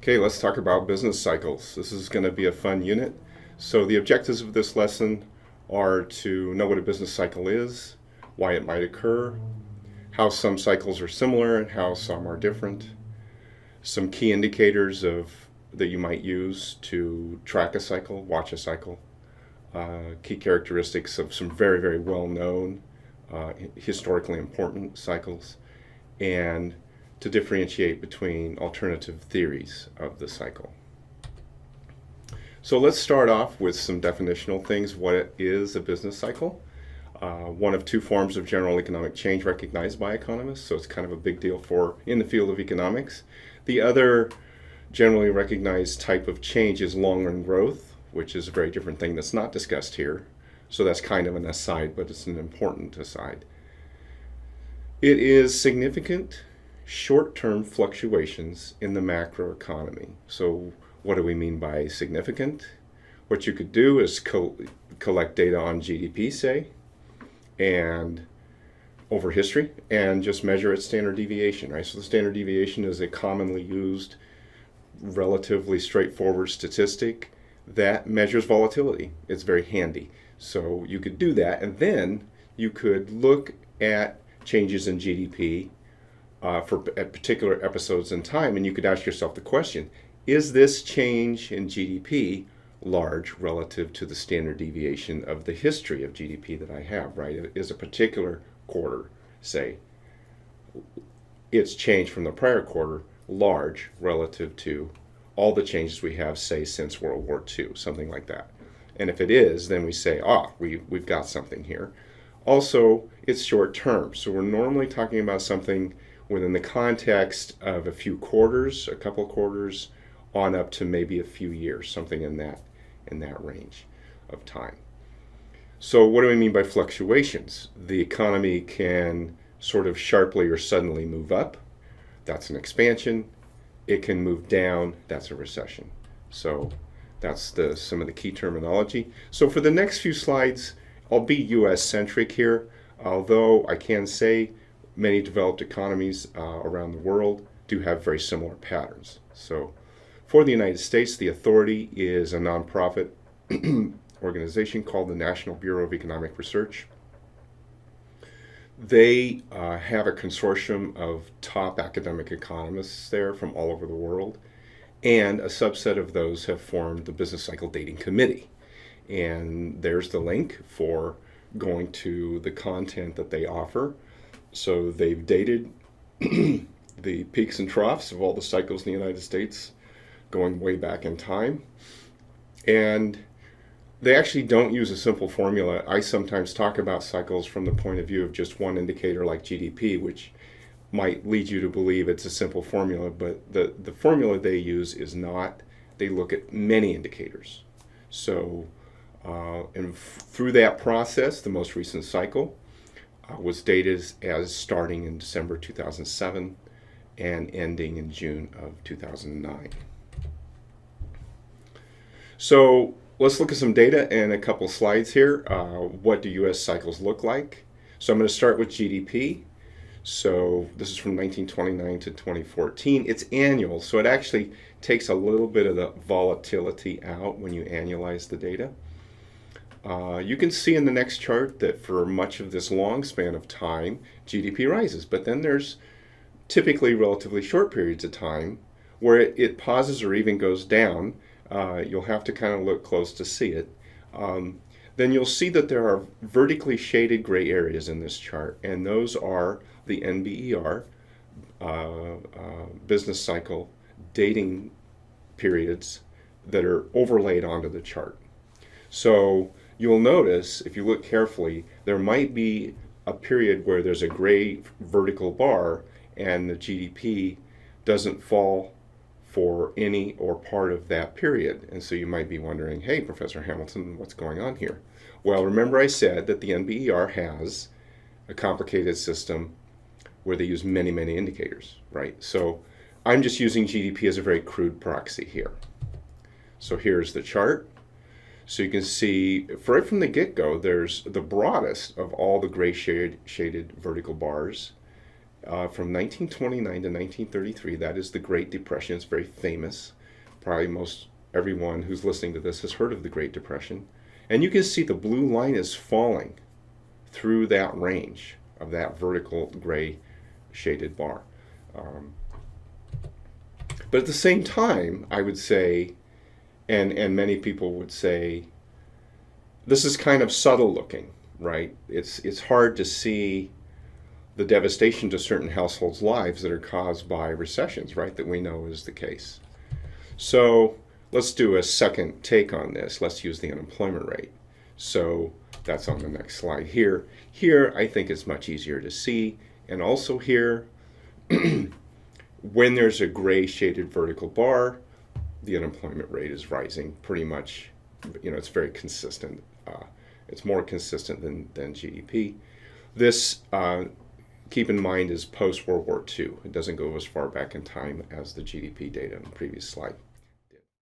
Okay, let's talk about business cycles. This is going to be a fun unit. So the objectives of this lesson are to know what a business cycle is, why it might occur, how some cycles are similar and how some are different, some key indicators that you might use to track a cycle, watch a cycle, key characteristics of some very, very well-known, historically important cycles, and to differentiate between alternative theories of the cycle. So let's start off with some definitional things. What is a business cycle? One of two forms of general economic change recognized by economists, so it's kind of a big deal for in the field of economics. The other generally recognized type of change is long-run growth, which is a very different thing that's not discussed here. So that's kind of an aside, but it's an important aside. It is significant short-term fluctuations in the macroeconomy. So what do we mean by significant? What you could do is collect data on GDP, say, and over history, and just measure its standard deviation, right? So the standard deviation is a commonly used, relatively straightforward statistic that measures volatility. It's very handy. So you could do that, and then you could look at changes in GDP at particular episodes in time, and you could ask yourself the question, is this change in GDP large relative to the standard deviation of the history of GDP that I have, right? Is a particular quarter, say, its change from the prior quarter large relative to all the changes we have, say, since World War II, something like that. And if it is, then we say, we've got something here. Also, it's short term, so we're normally talking about something within the context of a few quarters, a couple of quarters, on up to maybe a few years, something in that range of time. So what do we mean by fluctuations? The economy can sort of sharply or suddenly move up. That's an expansion. It can move down. That's a recession. So that's some of the key terminology. So for the next few slides, I'll be US centric here, although I can say many developed economies around the world do have very similar patterns. So for the United States, the authority is a nonprofit organization called the National Bureau of Economic Research. They have a consortium of top academic economists there from all over the world, and a subset of those have formed the Business Cycle Dating Committee. And there's the link for going to the content that they offer. So they've dated the peaks and troughs of all the cycles in the United States going way back in time. And they actually don't use a simple formula. I sometimes talk about cycles from the point of view of just one indicator like GDP, which might lead you to believe it's a simple formula, but the formula they use is not. They look at many indicators. So through that process, the most recent cycle was dated as starting in December 2007 and ending in June of 2009. So let's look at some data and a couple slides here. What do US cycles look like? So I'm going to start with GDP. So this is from 1929 to 2014. It's annual, so it actually takes a little bit of the volatility out when you annualize the data. You can see in the next chart that for much of this long span of time, GDP rises, but then there's typically relatively short periods of time where it pauses or even goes down. You'll have to kind of look close to see it. Then you'll see that there are vertically shaded gray areas in this chart, and those are the NBER, business cycle dating periods that are overlaid onto the chart. So you'll notice, if you look carefully, there might be a period where there's a gray vertical bar and the GDP doesn't fall for any or part of that period. And so you might be wondering, hey, Professor Hamilton, what's going on here? Well, remember I said that the NBER has a complicated system where they use many, many indicators, right? So I'm just using GDP as a very crude proxy here. So here's the chart. So you can see right from the get-go, there's the broadest of all the gray shaded vertical bars from 1929 to 1933. That is the Great Depression. It's very famous. Probably most everyone who's listening to this has heard of the Great Depression. And you can see the blue line is falling through that range of that vertical gray shaded bar. But at the same time, I would say, and many people would say, this is kind of subtle looking, right? It's hard to see the devastation to certain households' lives that are caused by recessions, right? That we know is the case. So let's do a second take on this. Let's use the unemployment rate. So that's on the next slide here. Here, I think it's much easier to see. And also here, when there's a gray shaded vertical bar, the unemployment rate is rising pretty much. It's very consistent. It's more consistent than GDP. This, keep in mind, is post-World War II. It doesn't go as far back in time as the GDP data in the previous slide.